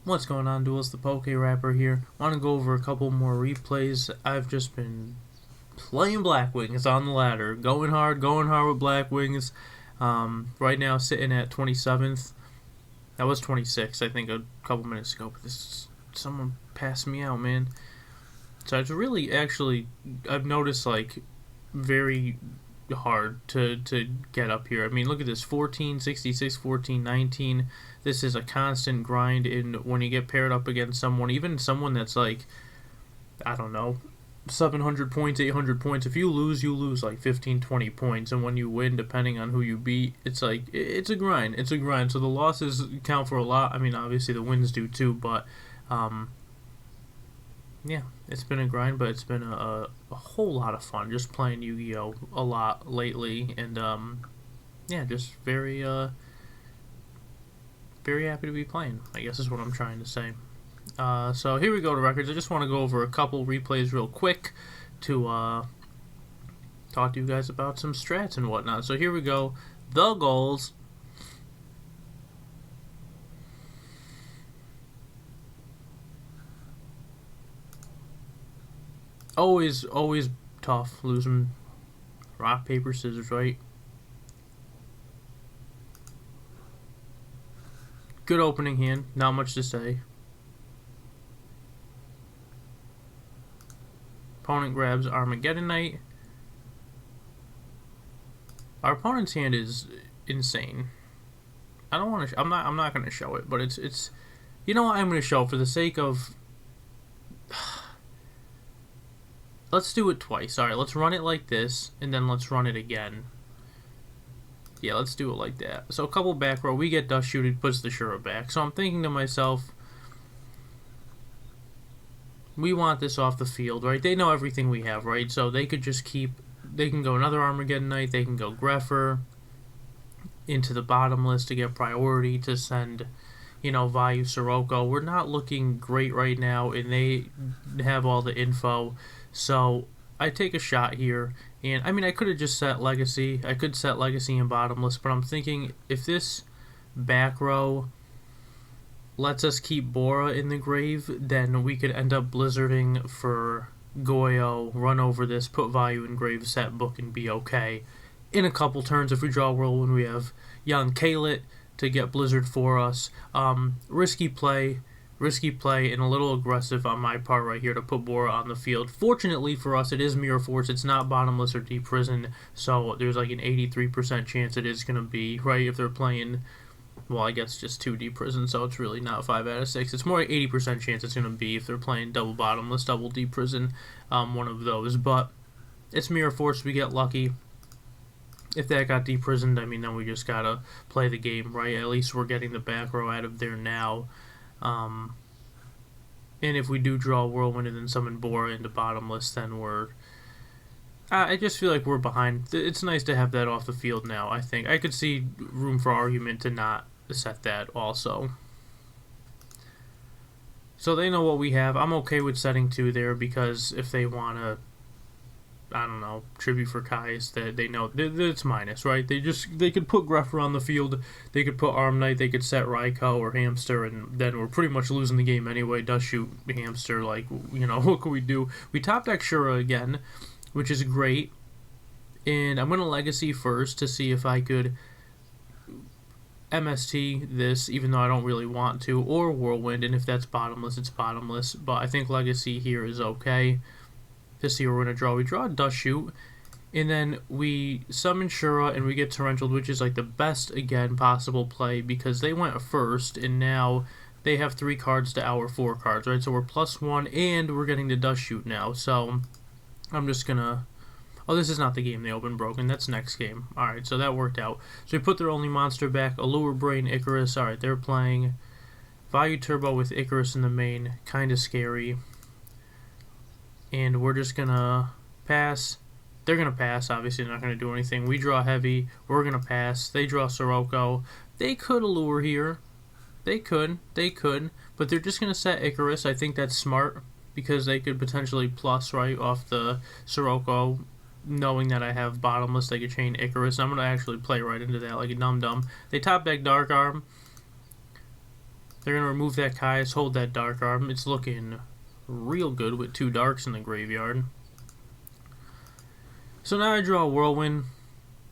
What's going on, duels? ThePokeRapper here. Want to go over a couple more replays. I've just been playing Blackwings on the ladder, going hard with Blackwings. Right now sitting at 27th. That was 26th, I think, a couple minutes ago. But someone passed me out, man. So it's really I've noticed like very hard to get up here. I mean, look at this: 14, 66, 14, 19. This is a constant grind. And when you get paired up against someone, even someone that's like, I don't know, 700 points, 800 points, if you lose like 15, 20 points. And when you win, depending on who you beat, it's like, it's a grind. It's a grind. So the losses count for a lot. I mean, obviously the wins do too, but yeah, it's been a grind, but it's been a whole lot of fun just playing Yu-Gi-Oh! A lot lately, and yeah, just very happy to be playing, I guess is what I'm trying to say. So here we go to records. I just want to go over a couple replays real quick to talk to you guys about some strats and whatnot. So here we go. The goals. Always tough losing rock, paper, scissors, right? Good opening hand, not much to say. Opponent grabs Armageddon Knight. Our opponent's hand is insane. I don't want to. I'm not going to show it, but it's. You know what? I'm going to show it for the sake of. Let's do it twice. Alright, let's run it like this, and then let's run it again. Yeah, let's do it like that. So a couple back row, we get dust shoot, it puts the Shura back. So I'm thinking to myself, we want this off the field, right? They know everything we have, right? So they could just they can go another Armageddon Knight, they can go Greffer into the bottom list to get priority to send, you know, Vayu Sirocco. We're not looking great right now, and they have all the info. So I take a shot here, and I mean, I could have just set Legacy. I could set Legacy and bottomless, but I'm thinking if this back row lets us keep Bora in the grave, then we could end up blizzarding for Goyo, run over this, put Vayu in grave, set book, and be okay. In a couple turns, if we draw Whirlwind, we have young Kalit to get blizzard for us. Risky play, and a little aggressive on my part right here to put Bora on the field. Fortunately for us, it is Mirror Force. It's not bottomless or deep prison, so there's like an 83% chance it is going to be, right, if they're playing, well, I guess just 2 deep prison, so it's really not 5 out of 6. It's more like 80% chance it's going to be if they're playing double bottomless, double deep prison, one of those. But it's Mirror Force. We get lucky. If that got deep prisoned, I mean, then we just got to play the game, right? At least we're getting the back row out of there now. And if we do draw Whirlwind and then summon Bora into bottomless, then we're... I just feel like we're behind. It's nice to have that off the field now, I think. I could see room for argument to not set that also. So they know what we have. I'm okay with setting 2 there because if they want to, I don't know, tribute for Kai's, that they know that it's minus, right? They could put Greffer on the field, they could put Arm Knight, they could set Raikou or Hamster, and then we're pretty much losing the game anyway. Dust shoot Hamster, like, you know, what can we do? We top deck Shura again, which is great, and I'm going to Legacy first to see if I could MST this, even though I don't really want to, or Whirlwind, and if that's bottomless, it's bottomless, but I think Legacy here is okay. To see what we're going to draw. We draw a Dust Shoot, and then we summon Shura, and we get Torrential, which is like the best, again, possible play, because they went first, and now they have 3 cards to our 4 cards, right? So we're +1, and we're getting the Dust Shoot now, so I'm just going to... Oh, this is not the game they opened broken. That's next game. Alright, so that worked out. So we put their only monster back, Allure Brain, Icarus. Alright, they're playing Vayu Turbo with Icarus in the main. Kind of scary. And we're just going to pass. They're going to pass. Obviously, they're not going to do anything. We draw heavy. We're going to pass. They draw Sirocco. They could Allure here. They could. But they're just going to set Icarus. I think that's smart because they could potentially plus, right, off the Sirocco. Knowing that I have bottomless, they could chain Icarus. I'm going to actually play right into that like a dum-dum. They top deck Dark Arm. They're going to remove that Caius, hold that Dark Arm. It's looking real good with 2 Darks in the graveyard. So now I draw a Whirlwind,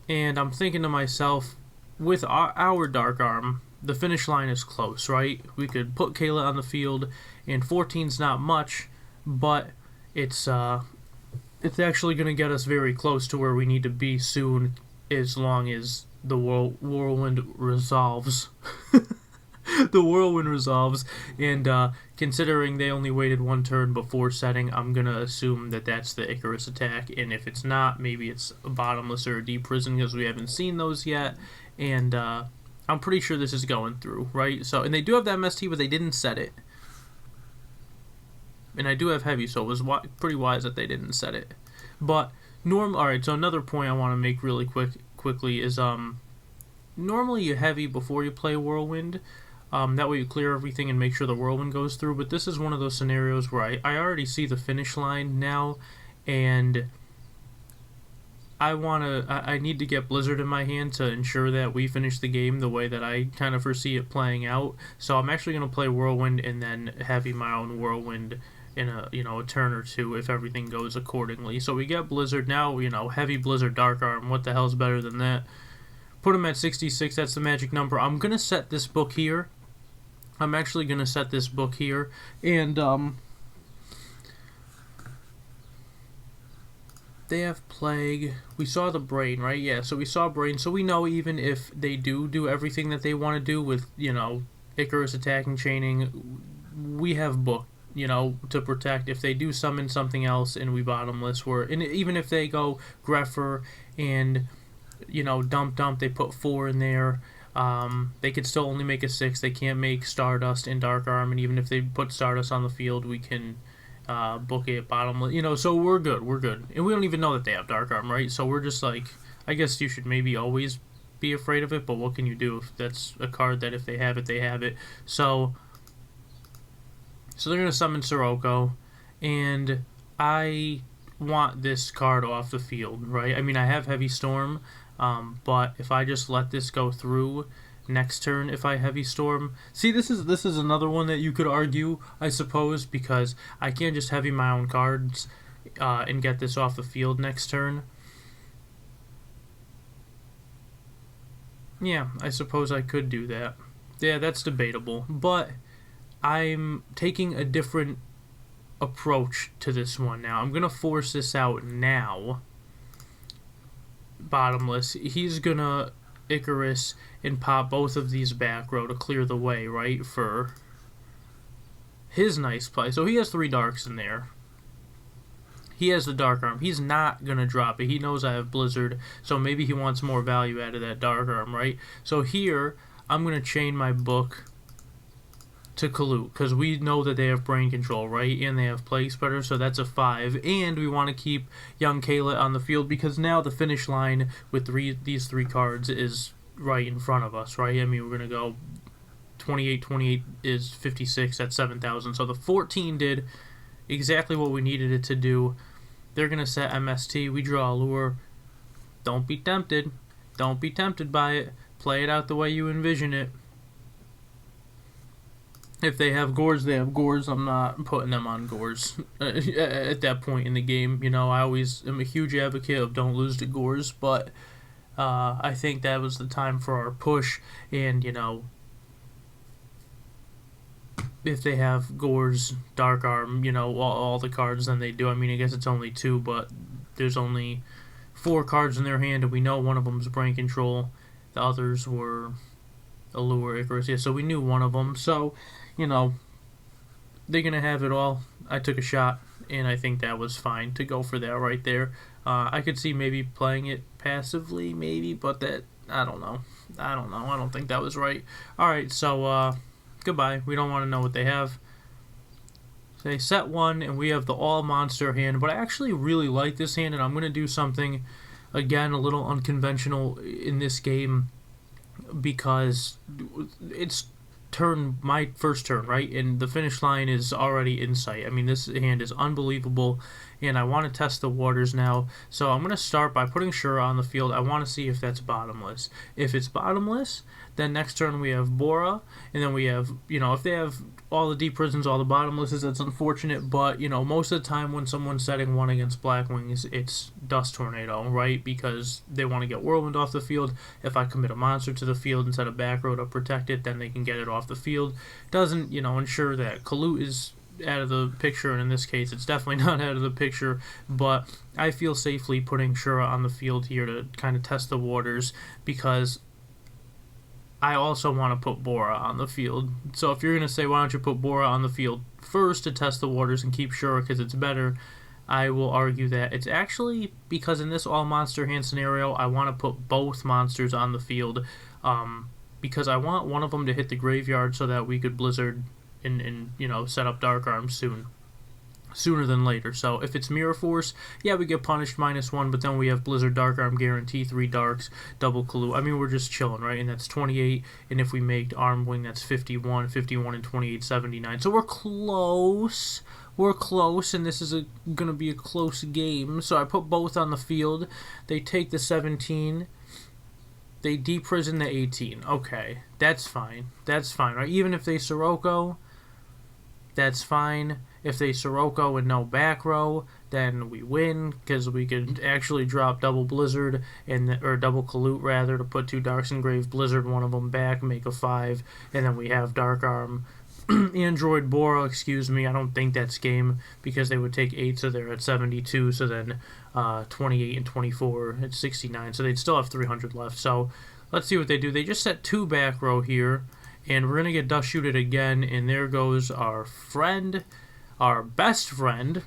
and I'm thinking to myself, with our Dark Arm, the finish line is close, right? We could put Kayla on the field, and 14's not much, but it's actually going to get us very close to where we need to be soon, as long as the Whirlwind resolves. The Whirlwind resolves, and considering they only waited 1 turn before setting, I'm going to assume that that's the Icarus attack, and if it's not, maybe it's a Bottomless or a Deep Prison, because we haven't seen those yet, and I'm pretty sure this is going through, right? So, and they do have that MST, but they didn't set it. And I do have Heavy, so it was pretty wise that they didn't set it. But, alright, so another point I want to make really quickly is, normally you Heavy before you play Whirlwind. That way you clear everything and make sure the Whirlwind goes through. But this is one of those scenarios where I already see the finish line now, and I need to get Blizzard in my hand to ensure that we finish the game the way that I kind of foresee it playing out. So I'm actually going to play Whirlwind and then Heavy my own Whirlwind in a turn or two if everything goes accordingly. So we get Blizzard now. Heavy Blizzard Dark Arm. What the hell's better than that? Put him at 66. That's the magic number. I'm gonna set this book here. I'm actually gonna set this book here, and they have Plague. We saw the Brain, right? Yeah, so we saw Brain. So we know even if they do everything that they want to do with, Icarus attacking, chaining, we have book, to protect. If they do summon something else and we Bottomless, and even if they go Grepher and, dump, they put 4 in there, they could still only make a 6. They can't make Stardust and Dark Arm, and even if they put Stardust on the field, we can book it Bottomless, so we're good, and we don't even know that they have Dark Arm, right? So we're just like, I guess you should maybe always be afraid of it, but what can you do if that's a card that if they have it, they have it. So they're gonna summon Sirocco, and I want this card off the field, right? I mean, I have Heavy Storm, but if I just let this go through next turn, if I Heavy Storm, see, this is another one that you could argue, I suppose, because I can't just Heavy my own cards and get this off the field next turn. Yeah, I suppose I could do that. Yeah, that's debatable, but I'm taking a different approach to this one now. I'm gonna force this out now. Bottomless. He's gonna Icarus and pop both of these back row to clear the way, right, for his nice play. So he has 3 Darks in there. He has the Dark Arm. He's not gonna drop it. He knows I have Blizzard, so maybe he wants more value out of that Dark Arm, right? So here, I'm gonna chain my book to Kalut, because we know that they have Brain Control, right? And they have Plague Spreader, so that's a 5. And we want to keep young Kayla on the field, because now the finish line with these 3 cards is right in front of us, right? I mean, we're going to go 28 is 56, that's 7,000. So the 14 did exactly what we needed it to do. They're going to set MST. We draw a lure. Don't be tempted. Don't be tempted by it. Play it out the way you envision it. If they have Gores, they have Gores. I'm not putting them on Gores at that point in the game. I always am a huge advocate of don't lose to Gores, but I think that was the time for our push. And, if they have Gores, Dark Arm, all the cards, then they do. I mean, I guess it's only 2, but there's only 4 cards in their hand, and we know one of them's Brain Control. The others were Allure, Icarus. Yeah, so we knew one of them. So, they're going to have it all. I took a shot, and I think that was fine to go for that right there. I could see maybe playing it passively, maybe, but that, I don't know. I don't think that was right. Alright, so, goodbye. We don't want to know what they have. They set 1, and we have the all-monster hand, but I actually really like this hand, and I'm going to do something, again, a little unconventional in this game, because it's my first turn, right? And the finish line is already in sight. I mean, this hand is unbelievable, and I want to test the waters now. So I'm going to start by putting Shura on the field. I want to see if that's bottomless. If it's bottomless, then next turn we have Bora, and then we have, if they have all the deep prisons, all the bottomlesses, that's unfortunate, but, most of the time when someone's setting one against Blackwings, it's Dust Tornado, right? Because they want to get Whirlwind off the field. If I commit a monster to the field and set a back row to protect it, then they can get it off the field. Doesn't, ensure that Kalut is out of the picture, and in this case it's definitely not out of the picture, but I feel safely putting Shura on the field here to kind of test the waters, because I also want to put Bora on the field. So if you're going to say, why don't you put Bora on the field first to test the waters and keep Shura because it's better, I will argue that it's actually because in this all monster hand scenario, I want to put both monsters on the field, because I want one of them to hit the graveyard so that we could Blizzard and set up Dark Arms sooner than later. So if it's Mirror Force, yeah, we get punished -1, but then we have Blizzard Dark Arm guarantee, 3 darks, double Kalut. I mean, we're just chilling, right? And that's 28, and if we make Arm Wing, that's 51 and 28, 79. So we're close. We're close, and this is going to be a close game. So I put both on the field. They take the 17. They deprison the 18. Okay, that's fine. That's fine, right? Even if they Sirocco, that's fine. If they Sirocco and no back row, then we win, because we could actually drop double Blizzard, or double Kalut rather, to put 2 Darks Engraved, Blizzard one of them back, make a 5, and then we have Dark Arm. Android Bora, excuse me, I don't think that's game, because they would take 8, so they're at 72, so then 28 and 24 at 69, so they'd still have 300 left. So let's see what they do. They just set 2 back row here, and we're going to get Dust Shooted again, and there goes our friend, our best friend.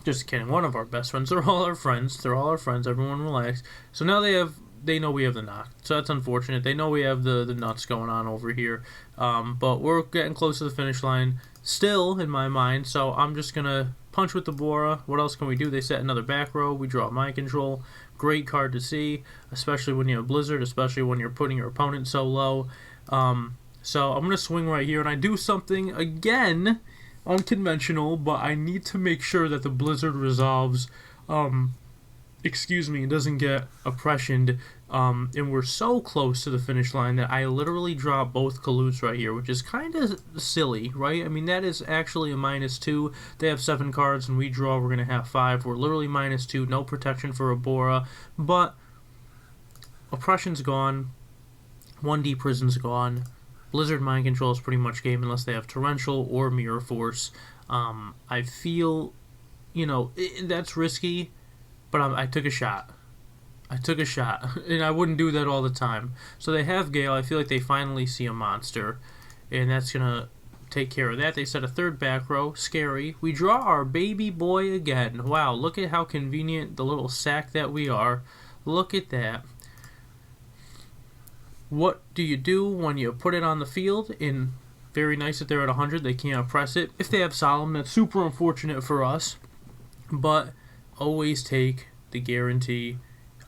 Just kidding, one of our best friends. They're all our friends. They're all our friends. Everyone relax. So now they know we have the knock. So that's unfortunate. They know we have the nuts going on over here. But we're getting close to the finish line still, in my mind. So I'm just going to punch with the Bora. What else can we do? They set another back row. We draw Mind Control. Great card to see, especially when you have Blizzard, especially when you're putting your opponent so low. So I'm going to swing right here, and I do something, again, unconventional, but I need to make sure that the Blizzard resolves, it doesn't get oppressioned, and we're so close to the finish line that I literally drop both Kaluts right here, which is kind of silly, right? I mean, that is actually a -2. They have 7 cards, and we draw, we're going to have 5. We're literally -2, no protection for a Bora, but oppression's gone, 1D prison's gone. Blizzard Mind Control is pretty much game unless they have Torrential or Mirror Force. I feel, that's risky, but I took a shot. I took a shot, and I wouldn't do that all the time. So they have Gale. I feel like they finally see a monster, and that's going to take care of that. They set a 3rd back row. Scary. We draw our baby boy again. Wow, look at how convenient the little sack that we are. Look at that. What do you do when you put it on the field? And very nice that they're at 100. They can't oppress it. If they have Solemn, that's super unfortunate for us. But always take the guarantee.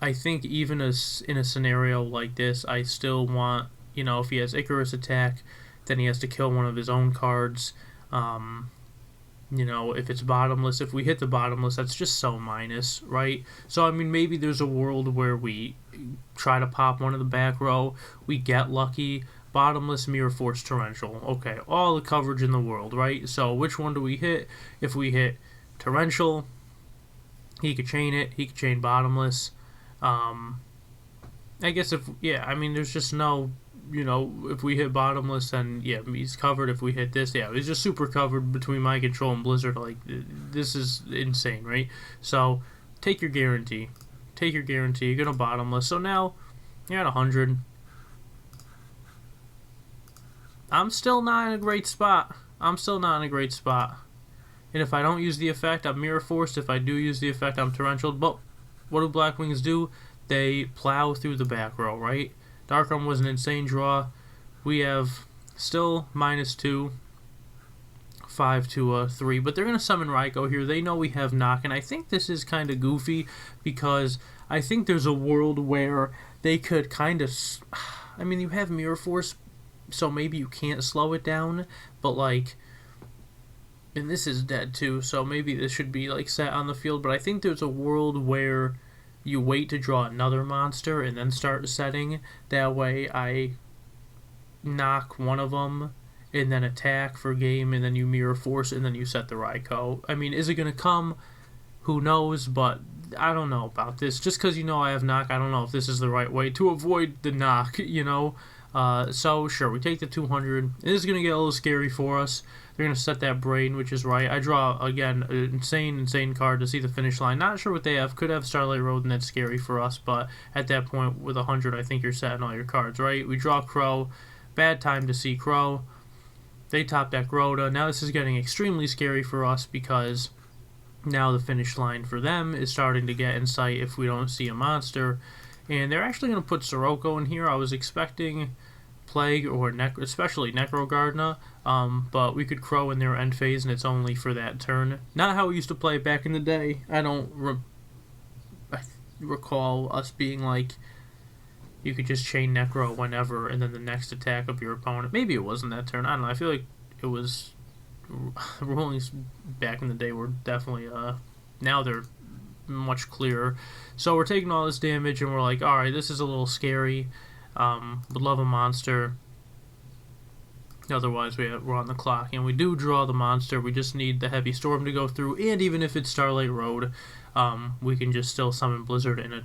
I think even in a scenario like this, I still want, if he has Icarus attack, then he has to kill one of his own cards. If it's bottomless, if we hit the bottomless, that's just so minus, right? So, I mean, maybe there's a world where we try to pop one of the back row, we get lucky, bottomless, Mirror Force, Torrential. Okay, all the coverage in the world, right? So, which one do we hit? If we hit Torrential, he could chain it, he could chain bottomless. I guess there's just no, if we hit bottomless, then, yeah, he's covered. If we hit this, yeah, he's just super covered between Mind Control and Blizzard. Like, this is insane, right? So, take your guarantee. Take your guarantee. You're going to bottomless. So now, you're at 100. I'm still not in a great spot. And if I don't use the effect, I'm Mirror Forced. If I do use the effect, I'm Torrential. But what do Blackwings do? They plow through the back row, right? Dark Arm was an insane draw. We have still -2, 5 to 3, but they're going to summon Raikou here. They know we have Knock, and I think this is kind of goofy because I think there's a world where they could kind of... you have Mirror Force, so maybe you can't slow it down, but, like, And this is dead too, so maybe this should be like set on the field, but I think there's a world where you wait to draw another monster and then start setting. That way I knock one of them and then attack for game, and then you mirror force, and then you set the Raikou. I mean, is it going to come? Who knows, but I don't know about this. Just because I have knock, I don't know if this is the right way to avoid the knock, So, sure, we take the 200. It is going to get a little scary for us. They're going to set that brain, which is right. I draw, again, an insane card to see the finish line. Not sure what they have. Could have Starlight Road, and that's scary for us. But at that point, with 100, I think you're setting all your cards, right? We draw Crow. Bad time to see Crow. They top deck Rhoda. Now this is getting extremely scary for us because now the finish line for them is starting to get in sight if we don't see a monster. And they're actually going to put Sirocco in here. I was expecting Plague or especially Necrogardna, but we could Crow in their end phase, and it's only for that turn. Not how we used to play back in the day. I don't recall us being like, you could just chain Necro whenever, and then the next attack of your opponent. Maybe it wasn't that turn. I don't know. I feel like it was. Rulings back in the day were definitely. Now they're much clearer. So we're taking all this damage, and we're like, all right, this is a little scary. Would love a monster. Otherwise, we're on the clock, and we do draw the monster. We just need the Heavy Storm to go through, and even if it's Starlight Road, we can just still summon Blizzard and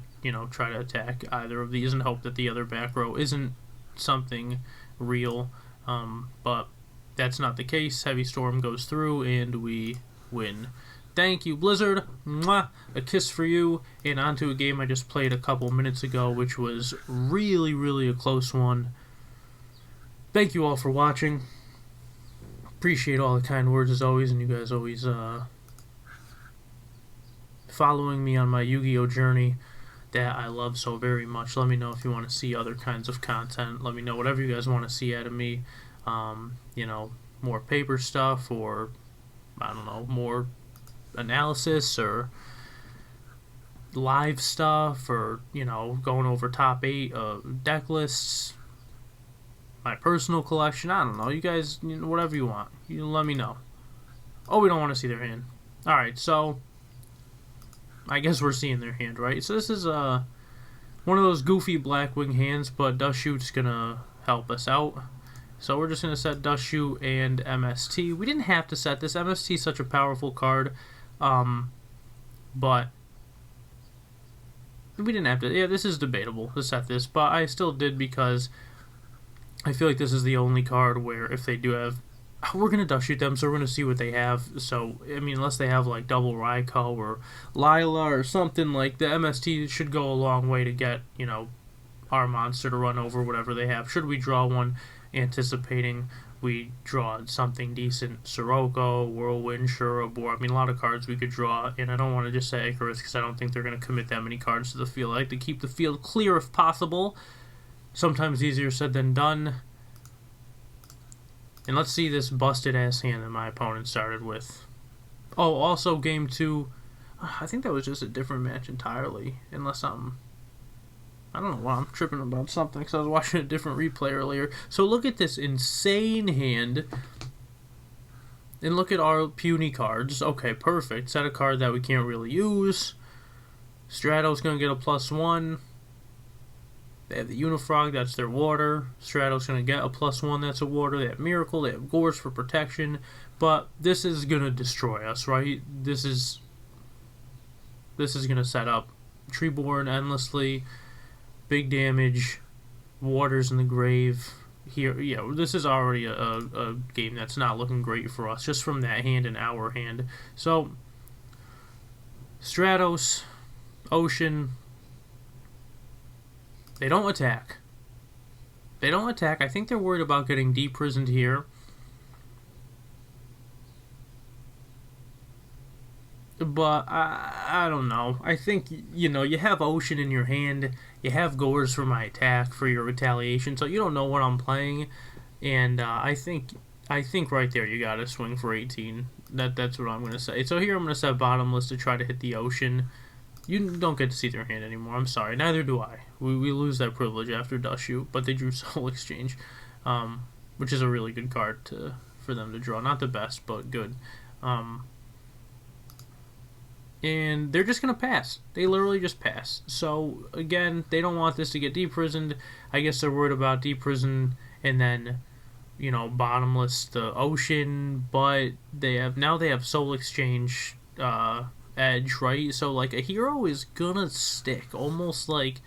try to attack either of these and hope that the other back row isn't something real. But that's not the case. Heavy Storm goes through, and we win. Thank you, Blizzard. Mwah! A kiss for you. And on to a game I just played a couple minutes ago, which was really a close one. Thank you all for watching. Appreciate all the kind words as always, and you guys always following me on my Yu-Gi-Oh journey that I love so very much. Let me know if you want to see other kinds of content. Let me know whatever you guys want to see out of me. More paper stuff, or I don't know, more analysis or live stuff, or going over top 8 deck lists, my personal collection. I don't know, you guys, whatever you want, you let me know. Oh, we don't want to see their hand. Alright, so I guess we're seeing their hand, right? So this is one of those goofy Blackwing hands, but Dust Shoot's gonna help us out. So we're just gonna set Dust Shoot and MST. We didn't have to set this. MST is such a powerful card, but we didn't have to. Yeah, this is debatable to set this, but I still did because I feel like this is the only card where if they do have, we're going to Dust Shoot them, so we're going to see what they have. So, I mean, unless they have like double Raikou or Lila or something, like the MST should go a long way to get, our monster to run over whatever they have. Should we draw one, anticipating we draw something decent, Sirocco, Whirlwind, Shurabor. I mean, a lot of cards we could draw, and I don't want to just say Icarus because I don't think they're going to commit that many cards to the field. I like to keep the field clear if possible. Sometimes easier said than done. And let's see this busted ass hand that my opponent started with. Oh, also game 2. I think that was just a different match entirely. Unless I don't know why I'm tripping about something because I was watching a different replay earlier. So look at this insane hand. And look at our puny cards. Okay, perfect. Set a card that we can't really use. Strato's going to get a +1. They have the Unifrog, that's their water. Strato's going to get a +1, that's a water. They have Miracle, they have Gorge for protection. But this is going to destroy us, right? This is going to set up Treeborn endlessly. Big damage. Waters in the grave. Here, yeah, this is already a game that's not looking great for us, just from that hand and our hand. So, Stratos, Ocean, they don't attack. They don't attack. I think they're worried about getting deprisoned here. But I don't know. I think, you have Ocean in your hand. You have Gorge for my attack, for your retaliation. So you don't know what I'm playing. And I think right there you got to swing for 18. That's what I'm going to say. So here I'm going to set bottomless to try to hit the Ocean. You don't get to see their hand anymore. I'm sorry. Neither do I. We lose that privilege after Dust Shoot, but they drew Soul Exchange, which is a really good card for them to draw. Not the best, but good. Um, and they're just going to pass. They literally just pass. So, again, they don't want this to get deprisoned. I guess they're worried about deprison and then, bottomless the ocean, but they have soul exchange edge, right? So, like, a hero is gonna stick, almost like,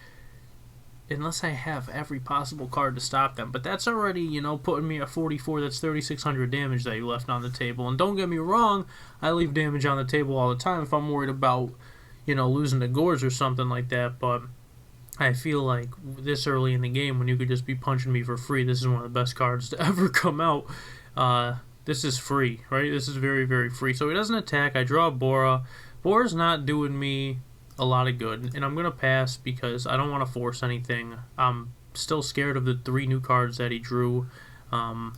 unless I have every possible card to stop them. But that's already, putting me at 44. That's 3,600 damage that you left on the table. And don't get me wrong, I leave damage on the table all the time if I'm worried about, losing to Gores or something like that. But I feel like this early in the game, when you could just be punching me for free, this is one of the best cards to ever come out. This is free, right? This is very, very free. So he doesn't attack. I draw Bora. Bora's not doing me a lot of good, and I'm going to pass because I don't want to force anything. I'm still scared of the 3 new cards that he drew, and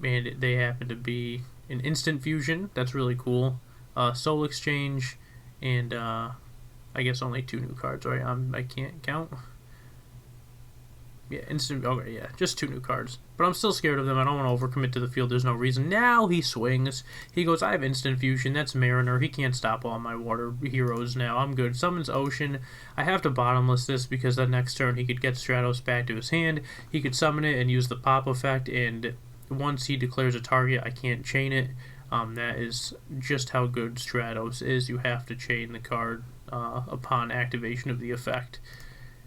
they happen to be an Instant Fusion. That's really cool. Soul Exchange, and I guess only 2 new cards, right? I can't count. Yeah, okay, yeah, just 2 new cards. But I'm still scared of them. I don't want to overcommit to the field. There's no reason. Now he swings. He goes, I have Instant Fusion. That's Mariner. He can't stop all my water heroes now. I'm good. Summons Ocean. I have to bottomless this because the next turn he could get Stratos back to his hand. He could summon it and use the pop effect. And once he declares a target, I can't chain it. That is just how good Stratos is. You have to chain the card upon activation of the effect.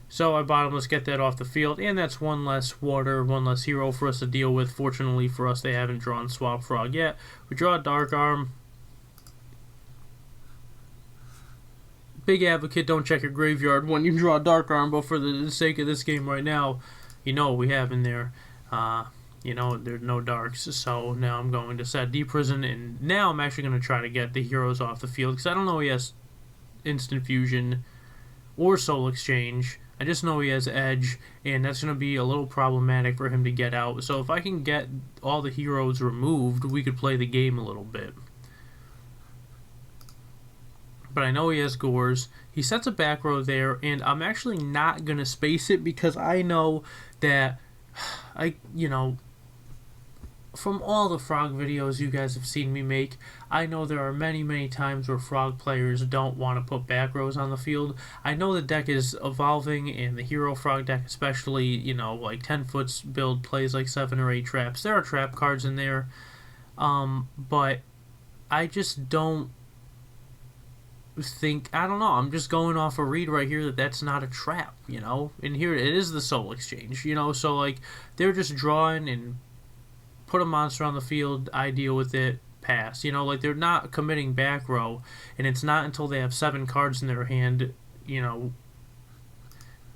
So I bottomless, get that off the field, and that's 1 less water, 1 less hero for us to deal with. Fortunately for us, they haven't drawn Swap Frog yet. We draw Dark Arm. Big advocate, don't check your graveyard when you draw Dark Arm, but for the sake of this game right now, you know what we have in there. There's no darks, so now I'm going to set Deprison, and now I'm actually going to try to get the heroes off the field, because I don't know he has Instant Fusion or Soul Exchange. I just know he has Edge, and that's going to be a little problematic for him to get out. So if I can get all the heroes removed, we could play the game a little bit. But I know he has Gores. He sets a back row there, and I'm actually not going to space it because I know that, from all the Frog videos you guys have seen me make, I know there are many, many times where Frog players don't want to put back rows on the field. I know the deck is evolving, and the Hero Frog deck especially, like 10 Foot's build plays like 7 or 8 traps. There are trap cards in there, but I just don't think, I don't know, I'm just going off a read right here that that's not a trap, and here it is the Soul Exchange, so like they're just drawing and put a monster on the field, I deal with it, pass. Like they're not committing back row, and it's not until they have 7 cards in their hand,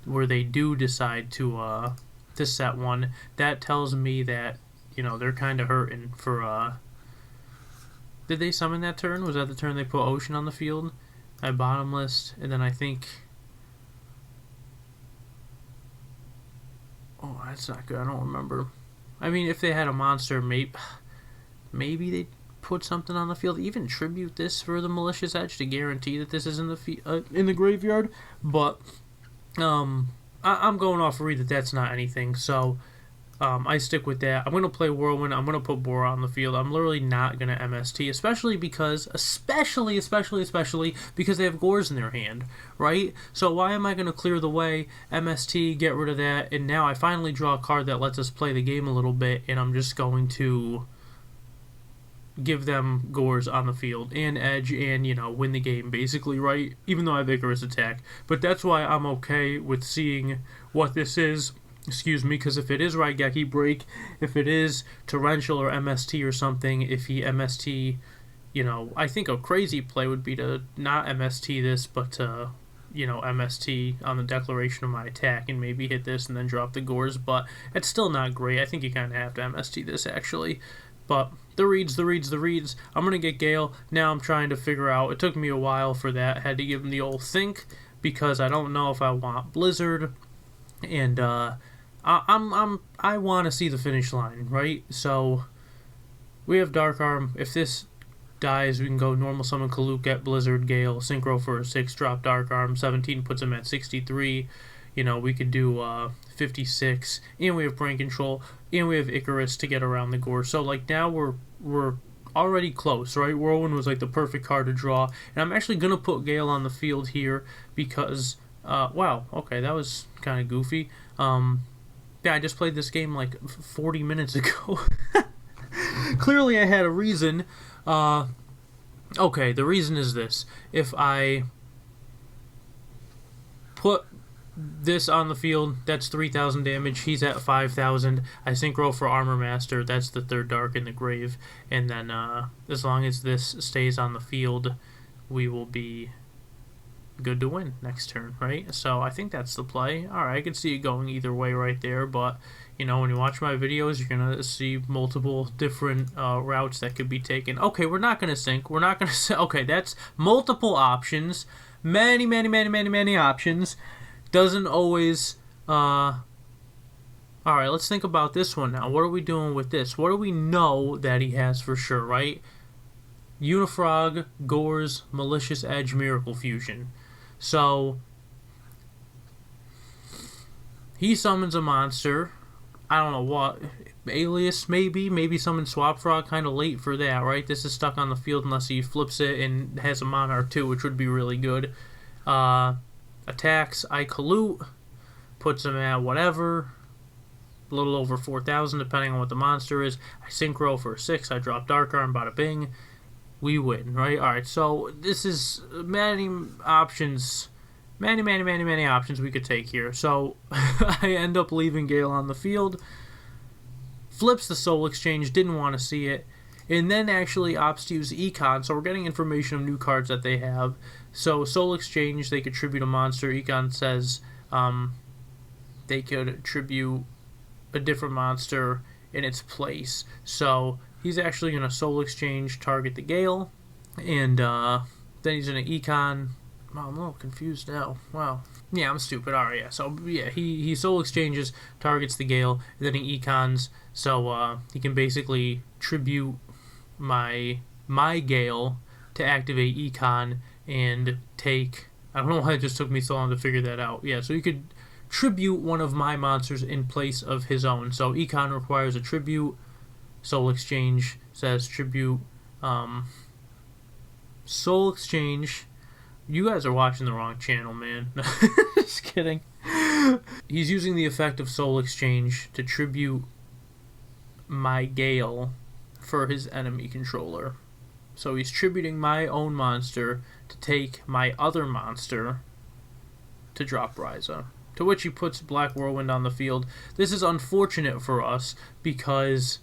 where they do decide to set one. That tells me that, they're kind of hurting for, did they summon that turn? Was that the turn they put Ocean on the field? I bottomless, and then I think, oh, that's not good, I don't remember. I mean, if they had a monster, maybe they'd put something on the field. Even tribute this for the Malicious Edge to guarantee that this is in the graveyard. But I'm going off a read that that's not anything. So I stick with that. I'm going to play Whirlwind. I'm going to put Bora on the field. I'm literally not going to MST, especially because they have Gores in their hand, right? So why am I going to clear the way, MST, get rid of that, and now I finally draw a card that lets us play the game a little bit, and I'm just going to give them Gores on the field and Edge and, win the game, basically, right? Even though I have Icarus attack. But that's why I'm okay with seeing what this is. Excuse me, because if it is Raigeki Break, if it is Torrential or MST or something, if he MST, I think a crazy play would be to not MST this, but to, MST on the declaration of my attack and maybe hit this and then drop the Gores, but it's still not great. I think you kind of have to MST this, actually. But the reads. I'm going to get Gale. Now I'm trying to figure out, it took me a while for that. I had to give him the old think, because I don't know if I want Blizzard, and, I want to see the finish line, right? So we have Dark Arm. If this dies, we can go normal summon Kaluk, get Blizzard, Gale, Synchro for a 6, drop Dark Arm. 17 puts him at 63. We could do 56, and we have Brain Control, and we have Icarus to get around the Gore. So like now we're already close, right? Whirlwind was like the perfect card to draw. And I'm actually going to put Gale on the field here because, wow, okay, that was kind of goofy. Yeah, I just played this game like 40 minutes ago. Clearly I had a reason. Okay, the reason is this. If I put this on the field, that's 3,000 damage. He's at 5,000. I synchro for Armor Master. That's the third Dark in the Grave. And then as long as this stays on the field, we will be good to win next turn, right? So I think that's the play. Alright, I can see it going either way right there, but you know, when you watch my videos, you're going to see multiple different routes that could be taken. Okay, we're not going to sync. We're not going to... Okay, that's multiple options. Many options. Doesn't always... Alright, let's think about this one now. What are we doing with this? What do we know that he has for sure, right? Unifrog, Gores, Malicious Edge, Miracle Fusion. So, he summons a monster. I don't know what. Alias, maybe? Maybe summon Swap Frog, kind of late for that, right? This is stuck on the field unless he flips it and has a Monarch too, which would be really good. Attacks Ikolute, puts him at whatever, a little over 4,000 depending on what the monster is. I synchro for 6, I drop Dark Arm, bada bing. We win, right? Alright, so this is many options. Many options we could take here. So I end up leaving Gale on the field. Flips the Soul Exchange, didn't want to see it. And then actually opts to use Econ, so we're getting information of new cards that they have. So Soul Exchange, they could tribute a monster. Econ says they could tribute a different monster in its place. So he's actually going to Soul Exchange, target the Gale, and then he's going to Econ. Wow, I'm a little confused now. Wow. Yeah, I'm stupid. Alright, yeah. So, yeah, he Soul Exchanges, targets the Gale, and then he Econs, so he can basically tribute my Gale to activate Econ and take... I don't know why it just took me so long to figure that out. Yeah, so he could tribute one of my monsters in place of his own. So Econ requires a tribute. Soul Exchange says tribute. Soul Exchange... You guys are watching the wrong channel, man. Just kidding. He's using the effect of Soul Exchange to tribute my Gale for his enemy controller. So he's tributing my own monster to take my other monster to drop Ryza. To which he puts Black Whirlwind on the field. This is unfortunate for us because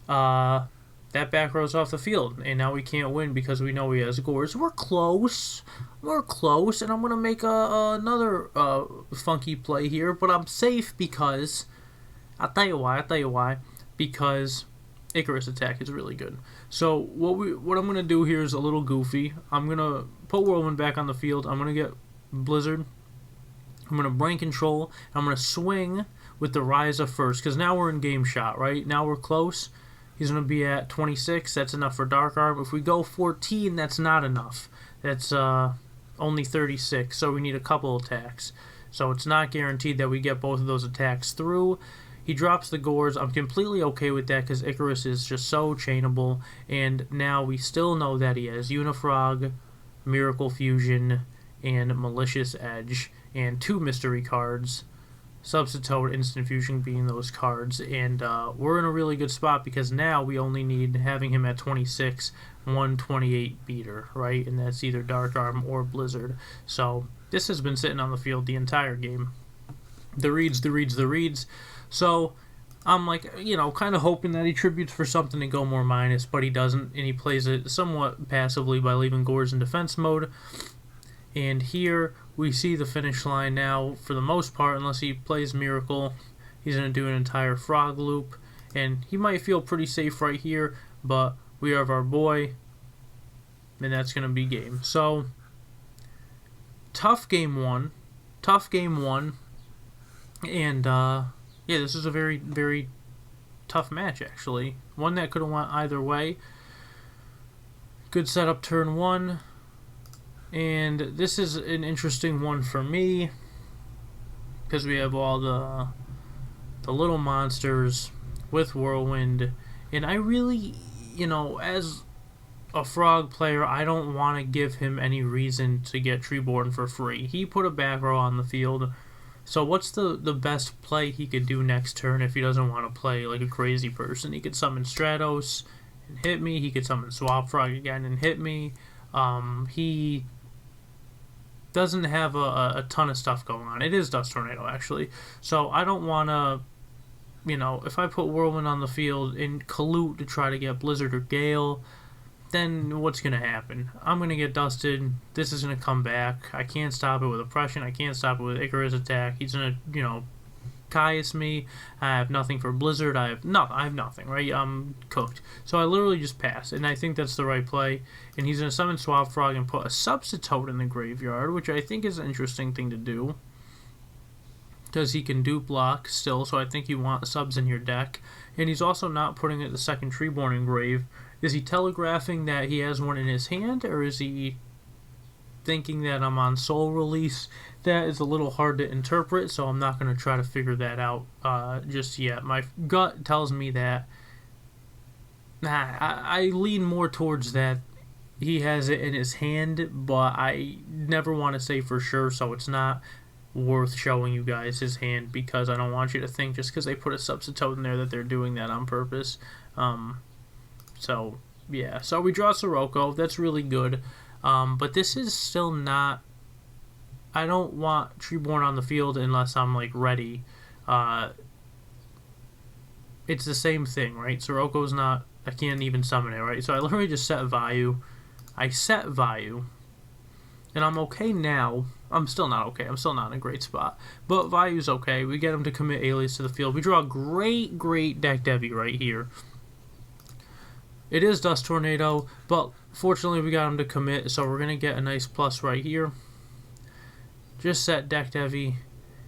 that back row's off the field, and now we can't win because we know he has Gores. We're close, and I'm gonna make another funky play here, but I'm safe because I'll tell you why. Because Icarus attack is really good. So what I'm gonna do here is a little goofy. I'm gonna put Whirlwind back on the field. I'm gonna get Blizzard. I'm gonna brain control. I'm gonna swing with the Ryza first because now we're in game shot, right? Now we're close. He's going to be at 26. That's enough for Dark Arm. If we go 14, that's not enough. That's only 36, so we need a couple attacks. So it's not guaranteed that we get both of those attacks through. He drops the Gores. I'm completely okay with that because Icarus is just so chainable. And now we still know that he has Unifrog, Miracle Fusion, and Malicious Edge, and 2 mystery cards. Substitute, Instant Fusion being those cards, and we're in a really good spot because now we only need, having him at 26, 128 beater, right? And that's either Dark Arm or Blizzard. So this has been sitting on the field the entire game. The reads. So I'm like, you know, kind of hoping that he tributes for something to go more minus, but he doesn't, and he plays it somewhat passively by leaving Gores in defense mode. And here we see the finish line now for the most part, unless he plays Miracle. He's going to do an entire frog loop, and he might feel pretty safe right here, but we have our boy, and that's going to be game. So, tough game one, and yeah, this is a very, very tough match, actually. One that could have went either way. Good setup turn 1. And this is an interesting one for me because we have all the little monsters with Whirlwind, and I really, you know, as a frog player, I don't want to give him any reason to get Treeborn for free. He put a back row on the field, so what's the best play he could do next turn if he doesn't want to play like a crazy person? He could summon Stratos and hit me. He could summon Swap Frog again and hit me. He doesn't have a ton of stuff going on. It is Dust Tornado, actually. So I don't want to, if I put Whirlwind on the field in Kalute to try to get Blizzard or Gale, then what's going to happen? I'm going to get dusted. This is going to come back. I can't stop it with Oppression. I can't stop it with Icarus attack. He's going to, Caius me. I have nothing for Blizzard. I have nothing, right? I'm cooked. So I literally just pass, and I think that's the right play. And he's going to summon Swap Frog and put a Substitute in the graveyard, which I think is an interesting thing to do, because he can dupe block still, so I think you want subs in your deck. And he's also not putting it the second Treeborn engrave. Is he telegraphing that he has one in his hand, or is he thinking that I'm on Soul Release? That is a little hard to interpret, so I'm not going to try to figure that out just yet. My gut tells me that I lean more towards that he has it in his hand, but I never want to say for sure, so it's not worth showing you guys his hand, because I don't want you to think just because they put a Substitute in there that they're doing that on purpose. So yeah, so we draw Sirocco. That's really good, but this is still not. I don't want Treeborn on the field unless I'm like ready. It's the same thing, right? Sirocco's not. I can't even summon it, right? So I literally just set Vayu. I set Vayu, and I'm okay now. I'm still not okay. I'm still not in a great spot. But Vayu's okay. We get him to commit Alias to the field. We draw a great deck Devi right here. It is Dust Tornado, but fortunately we got him to commit, so we're going to get a nice plus right here. Just set deck Devi.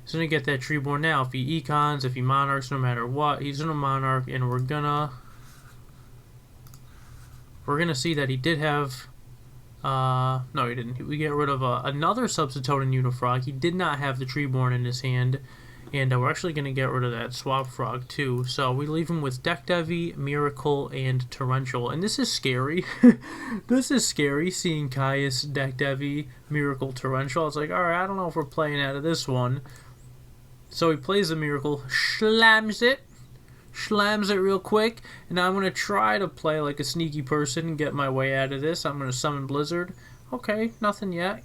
He's going to get that Treeborn now. If he Econs, if he Monarchs, no matter what, he's going to Monarch, and we're going to see that he did have... no, he didn't. We get rid of another Substitute in Unifrog. He did not have the Treeborn in his hand. And we're actually going to get rid of that Swap Frog too. So we leave him with Deck Devi, Miracle, and Torrential. And this is scary. This is scary, seeing Caius, Deck Devi, Miracle, Torrential. It's like, alright, I don't know if we're playing out of this one. So he plays the Miracle, slams it real quick. And now I'm going to try to play like a sneaky person and get my way out of this. I'm going to summon Blizzard. Okay, nothing yet.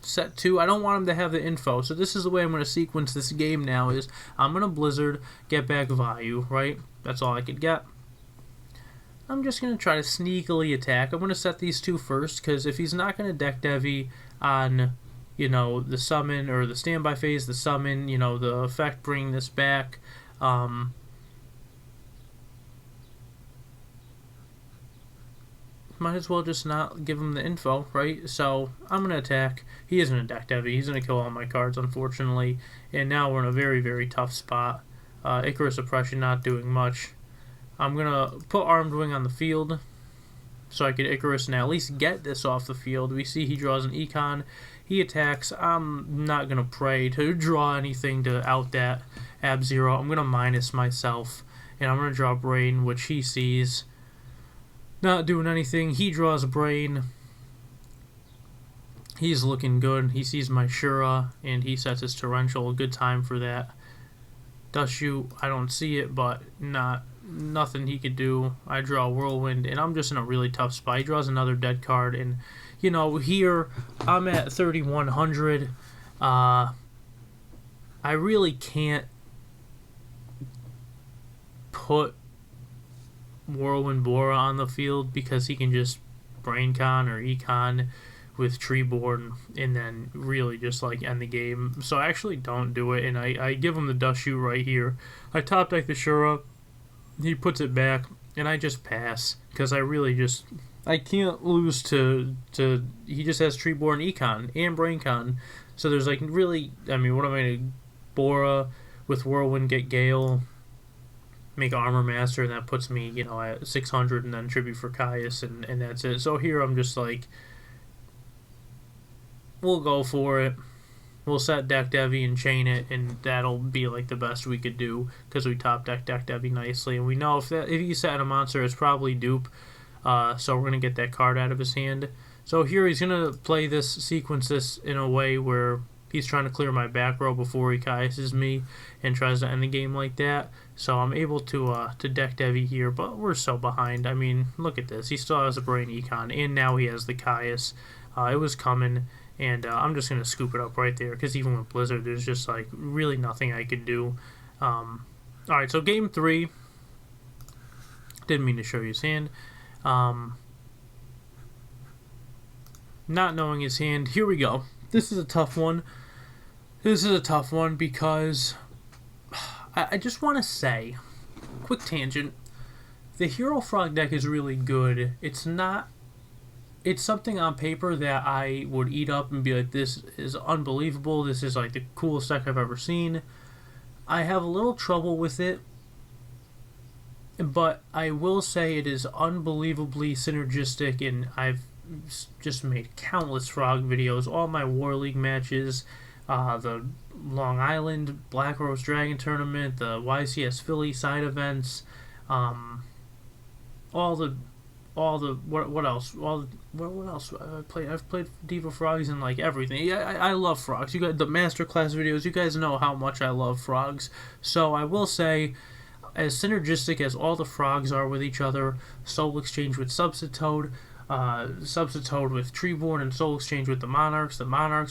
Set 2. I don't want him to have the info, so this is the way I'm going to sequence this game now. Is I'm going to Blizzard, get back Vayu, right? That's all I could get. I'm just going to try to sneakily attack. I'm going to set these 2 first, because if he's not going to deck Devi on, the summon, or the standby phase, the summon, the effect bringing this back, might as well just not give him the info, right? So I'm going to attack. He isn't a deck Devi. He's going to kill all my cards, unfortunately. And now we're in a very tough spot. Icarus Oppression not doing much. I'm going to put Armed Wing on the field so I could Icarus and at least get this off the field. We see he draws an Econ. He attacks. I'm not going to pray to draw anything to out that Ab-Zero. I'm going to minus myself. And I'm going to draw Brain, which he sees. Not doing anything. He draws a Brain. He's looking good. He sees my Shura, and he sets his Torrential. A good time for that. Dust Shoot, I don't see it, but nothing he could do. I draw Whirlwind, and I'm just in a really tough spot. He draws another dead card, and, here I'm at 3,100. I really can't put Whirlwind Bora on the field, because he can just BrainCon or Econ with Treeborn and then really just end the game. So I actually don't do it, and I give him the Dust Shoot right here. I top deck the Shura, he puts it back, and I just pass, because I can't lose to he just has Treeborn, Econ, and BrainCon. So there's really, what am I going to Bora with Whirlwind, get Gale, make Armor Master, and that puts me, at 600, and then Tribute for Caius, and that's it. So here I'm just we'll go for it. We'll set deck Devi and chain it, and that'll be the best we could do, because we top deck Devi nicely, and we know if he set a monster, it's probably dupe. So we're going to get that card out of his hand. So here he's going to play this, sequence this in a way where he's trying to clear my back row before he kaises me and tries to end the game like that. So I'm able to deck Devi here, but we're so behind. I mean, look at this. He still has a Brain Econ, and now he has the Caius. It was coming, and I'm just going to scoop it up right there, because even with Blizzard, there's just, like, really nothing I could do. Alright, so game 3. Didn't mean to show you his hand. Not knowing his hand. Here we go. This is a tough one. This is a tough one because I just want to say, quick tangent, the Hero Frog deck is really good. It's not, it's something on paper that I would eat up and be like, this is unbelievable. This is like the coolest deck I've ever seen. I have a little trouble with it, but I will say it is unbelievably synergistic, and I've just made countless Frog videos, all my War League matches, the Long Island Black Rose Dragon Tournament, the YCS Philly side events, what else? What else? I've played Diva Frogs and like everything. I love Frogs. You got the masterclass videos. You guys know how much I love Frogs. So I will say, as synergistic as all the Frogs are with each other, Soul Exchange with Substitute, Substitute with Treeborn, and Soul Exchange with the Monarchs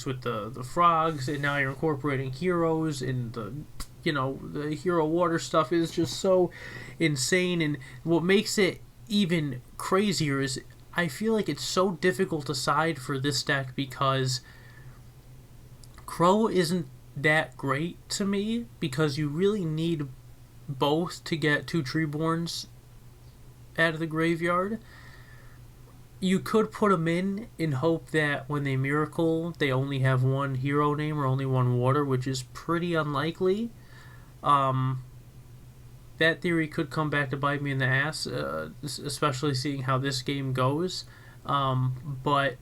with the Frogs, and now you're incorporating heroes, and the hero water stuff is just so insane. And what makes it even crazier is I feel like it's so difficult to side for this deck because Crow isn't that great to me, because you really need both to get 2 Treeborns out of the graveyard. You could put them in hope that when they miracle, they only have 1 hero name or only 1 water, which is pretty unlikely. That theory could come back to bite me in the ass, especially seeing how this game goes. But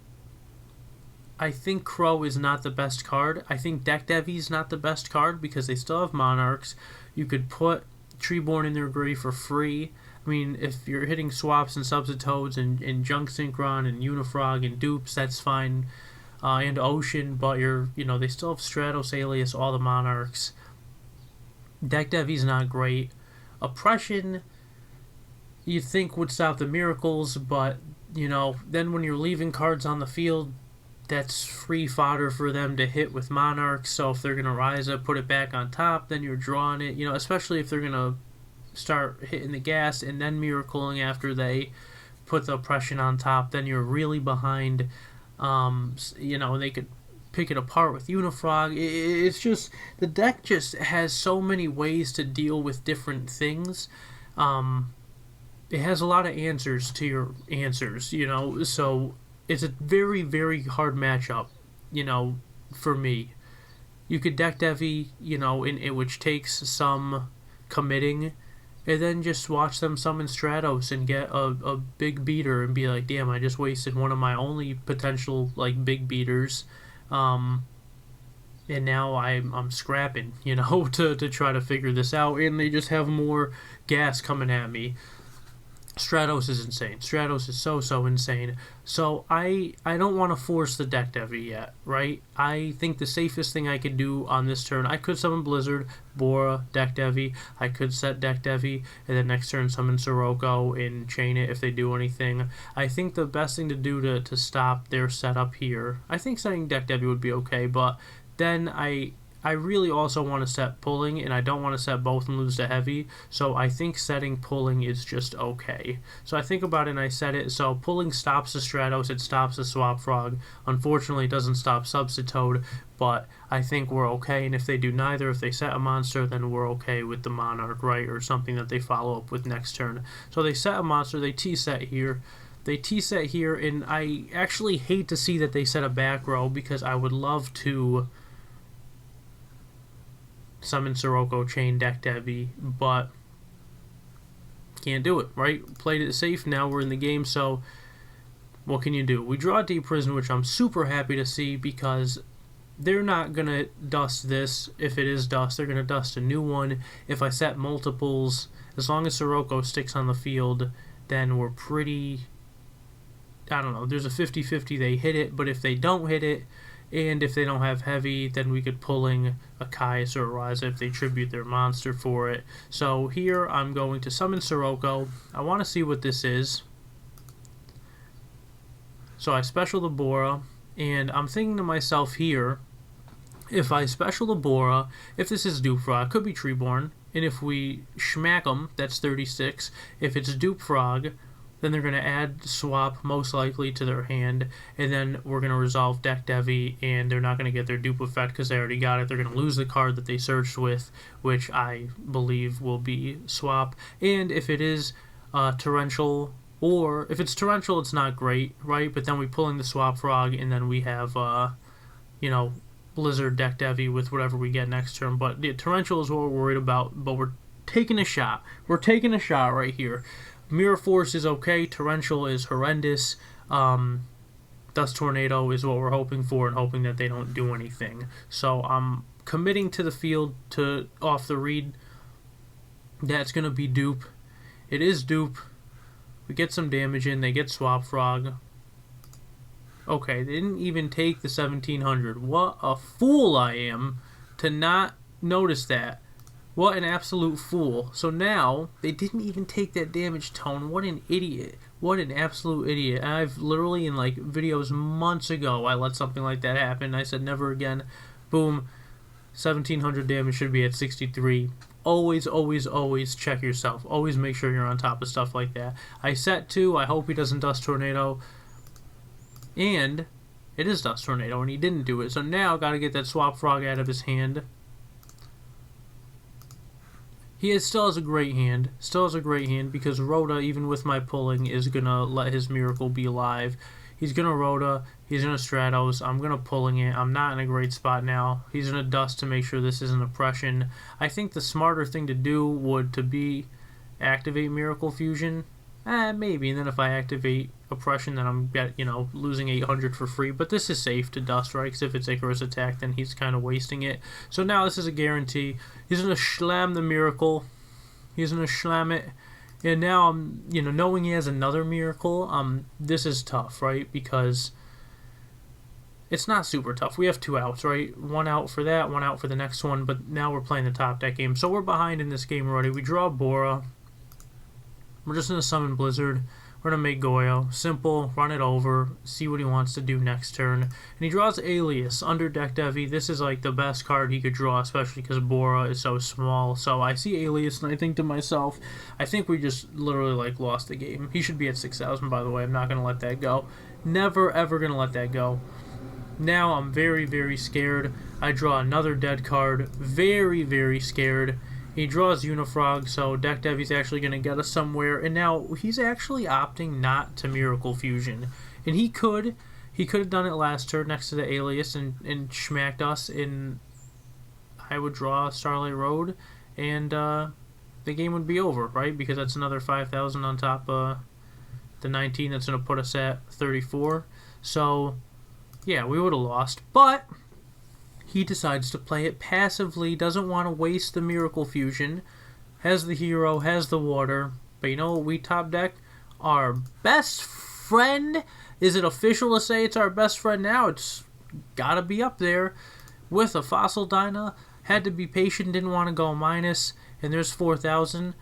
I think Crow is not the best card. I think Deck Devi is not the best card because they still have Monarchs. You could put Treeborn in their grave for free. I mean, if you're hitting swaps and substitutes and Junk Synchron and Unifrog and dupes, that's fine. And Ocean, but they still have Stratos, Alias, all the Monarchs. Deck Devi's not great. Oppression, you'd think would stop the miracles, but, then when you're leaving cards on the field, that's free fodder for them to hit with Monarchs. So if they're going to rise up, put it back on top, then you're drawing it, especially if they're going to start hitting the gas and then miracling after they put the oppression on top, then you're really behind. They could pick it apart with Unifrog. It's just, the deck just has so many ways to deal with different things. It has a lot of answers to your answers, so it's a very, very hard matchup, for me. You could deck Devi, in which takes some committing, and then just watch them summon Stratos and get a big beater and be like, damn, I just wasted one of my only potential, big beaters. And now I'm scrapping, to try to figure this out, and they just have more gas coming at me. Stratos is insane. Stratos is so insane. So I don't want to force the Deck Devi yet, right? I think the safest thing I could do on this turn, I could summon Blizzard, Bora, Deck Devi. I could set Deck Devi, and then next turn summon Sirocco and chain it if they do anything. I think the best thing to do to stop their setup here, I think setting Deck Devi would be okay, but then I really also want to set Pulling, and I don't want to set both and lose to Heavy, so I think setting Pulling is just okay. So I think about it and I set it, so Pulling stops the Stratos, it stops the Swap Frog. Unfortunately, it doesn't stop Substitute, but I think we're okay, and if they do neither, if they set a monster, then we're okay with the Monarch, right, or something that they follow up with next turn. So they set a monster, they T-set here. They T-set here, and I actually hate to see that they set a back row, because I would love to summon Sirocco, chain Deck Devi, but can't do it, right? Played it safe, now we're in the game, so what can you do? We draw Deep Prison, which I'm super happy to see, because they're not going to dust this. If it is dust, they're going to dust a new one. If I set multiples, as long as Sirocco sticks on the field, then we're pretty I don't know, there's a 50-50 they hit it, but if they don't hit it, and if they don't have heavy, then we could pulling a Caius or a Ryza if they tribute their monster for it. So here I'm going to summon Sirocco. I want to see what this is. So I special the Bora, and I'm thinking to myself here, if I special the Bora, if this is Dupe Frog, could be Treeborn, and if we schmack them, that's 36. If it's Dupe Frog, then they're going to add swap most likely to their hand, and then we're going to resolve deck Devi, and they're not going to get their dupe effect because they already got it. They're going to lose the card that they searched with, which I believe will be swap. And if it is torrential, or if it's torrential, it's not great, right? But then we pulling the swap frog, and then we have Blizzard deck Devi with whatever we get next turn. But the torrential is what we're worried about, but we're taking a shot. We're taking a shot right here. Mirror Force is okay. Torrential is horrendous. Dust Tornado is what we're hoping for, and hoping that they don't do anything. So I'm committing to the field to off the read. That's going to be dupe. It is dupe. We get some damage in. They get Swap Frog. Okay, they didn't even take the 1700. What a fool I am to not notice that. What an absolute fool. So now, they didn't even take that damage tone. What an idiot. What an absolute idiot. I've literally, in like videos months ago, I let something like that happen. I said never again. Boom. 1700 damage should be at 63. Always, always, always check yourself. Always make sure you're on top of stuff like that. I set 2. I hope he doesn't Dust Tornado. And it is Dust Tornado, and he didn't do it. So now, got to get that Swap Frog out of his hand. He still has a great hand. Still has a great hand because Rhoda, even with my pulling, is going to let his Miracle be alive. He's going to Rhoda. He's going to Stratos. I'm going to pulling it. I'm not in a great spot now. He's going to Dust to make sure this isn't Oppression. I think the smarter thing to do would to be activate Miracle Fusion. Maybe. And then if I activate Oppression, then I'm losing 800 for free. But this is safe to Dust, right? Because if it's Icarus attack, then he's kind of wasting it. So now this is a guarantee. He's going to slam the Miracle. He's going to slam it. And now, I'm, knowing he has another Miracle, this is tough, right? Because it's not super tough. We have 2 outs, right? 1 out for that, 1 out for the next one. But now we're playing the top deck game. So we're behind in this game already. We draw Bora. We're just going to summon Blizzard. We're going to make Goyo. Simple. Run it over. See what he wants to do next turn. And he draws Alias under deck Devi. This is like the best card he could draw, especially because Bora is so small. So I see Alias and I think to myself, I think we just literally lost the game. He should be at 6,000, by the way. I'm not going to let that go. Never, ever going to let that go. Now I'm very, very scared. I draw another dead card. Very, very scared. He draws Unifrog, so deck Devi's actually going to get us somewhere. And now he's actually opting not to Miracle Fusion. And he could have done it last turn next to the Alias and schmacked us. And I would draw Starlight Road, and the game would be over, right? Because that's another 5,000 on top of the 19. That's going to put us at 34. So, yeah, we would have lost. But he decides to play it passively, doesn't want to waste the Miracle Fusion, has the hero, has the water, but you know what we top deck? Our best friend? Is it official to say it's our best friend now? It's gotta be up there with a Fossil Dyna. Had to be patient, didn't want to go minus, and there's 4,000.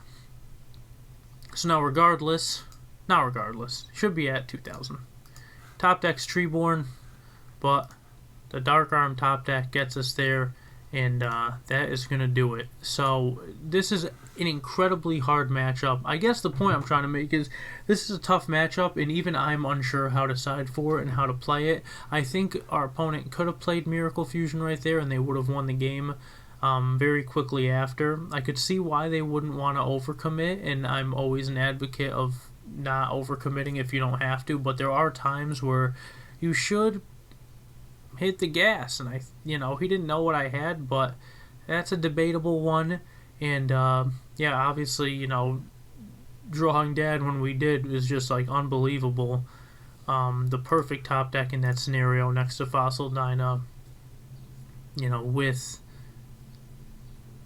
So now not regardless, should be at 2,000. Top deck's Treeborn, but the Dark Arm top deck gets us there, and that is going to do it. So this is an incredibly hard matchup. I guess the point I'm trying to make is this is a tough matchup, and even I'm unsure how to side for it and how to play it. I think our opponent could have played Miracle Fusion right there, and they would have won the game very quickly after. I could see why they wouldn't want to overcommit, and I'm always an advocate of not overcommitting if you don't have to, but there are times where you should hit the gas, and he didn't know what I had, but that's a debatable one. And yeah, obviously, drawing Dad when we did is just unbelievable. The perfect top deck in that scenario next to Fossil Dyna, with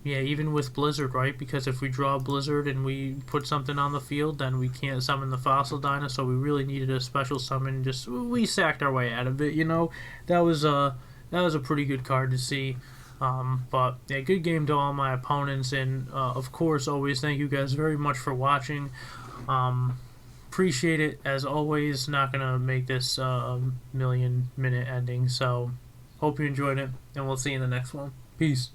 Yeah, even with Blizzard, right? Because if we draw Blizzard and we put something on the field, then we can't summon the Fossil Dyna, so we really needed a special summon. Just we sacked our way out of it, you know. That was a pretty good card to see. But yeah, good game to all my opponents, and of course, always thank you guys very much for watching. Appreciate it as always. Not gonna make this a 1,000,000-minute ending, so hope you enjoyed it, and we'll see you in the next one. Peace.